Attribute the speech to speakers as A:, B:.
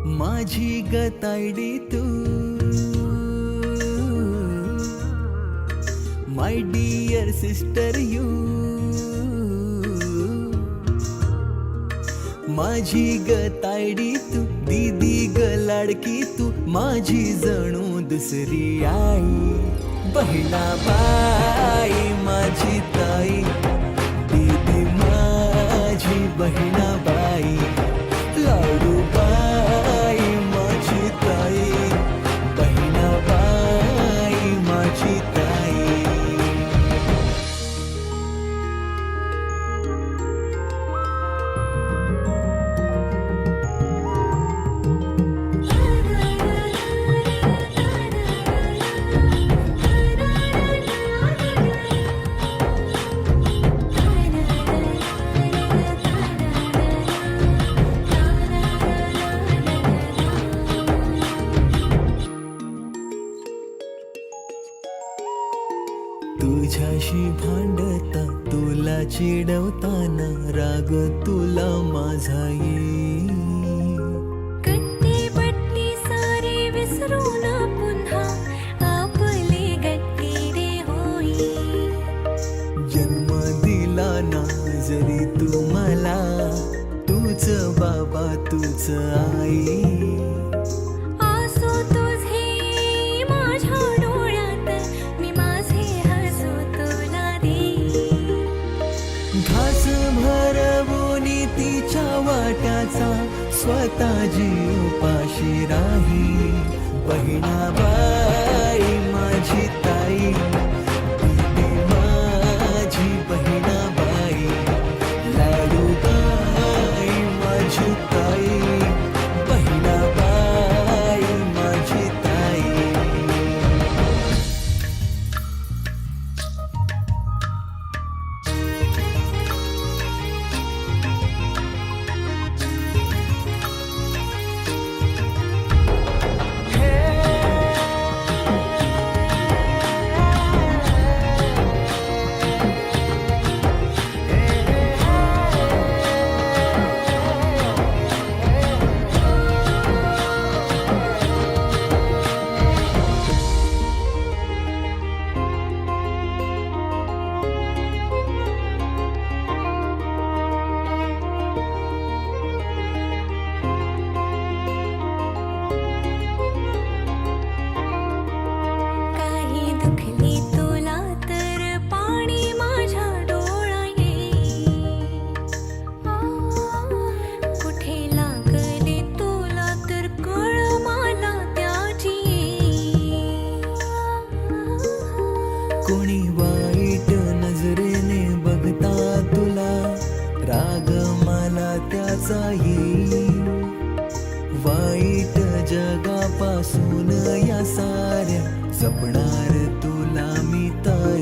A: माझी गतायडी तू, माय Deere sister you, माझी गतायडी तू, दीदी ग लाडकी तू, माझी जणू दुसरी आई, बहिणाबाई माझी ताई, दीदी माझी बहिणाबाई, लाडूबाई माझी ताई, बहिणाबाई माझी ताई. तुझ्याशी भांडता, तुला चिडवताना राग तुला माझा येईल.
B: गट्टी बट्टी सारी विसरून पुन्हा आपले गट्टी रे होईल.
A: जन्म दिला ना जरी तू मला, तूच बाबा तूच आई.
B: आसू तुझे माझ्या डोळ्यात, मी माझे हसू तुला देईन.
A: घास भरवून तिच्या वाट्याचा, स्वतः जीव उपाशी राही, बहिणाबाई माझी ताई, दीदी माझी बहिणाबाई, लाडूबाई माझी ताई, बहिणाबाई माझी ताई.
B: काही दुखली तुला तर पाणी माझ्या डोळा येईल. कुठे लागले तुला तर कळ मला त्याची येईल.
A: कोणी वाईट नजरेने बघता तुला, राग मला त्याचा येईल. वाईट जगापासून या साऱ्या, जपणार तुला मी ताई.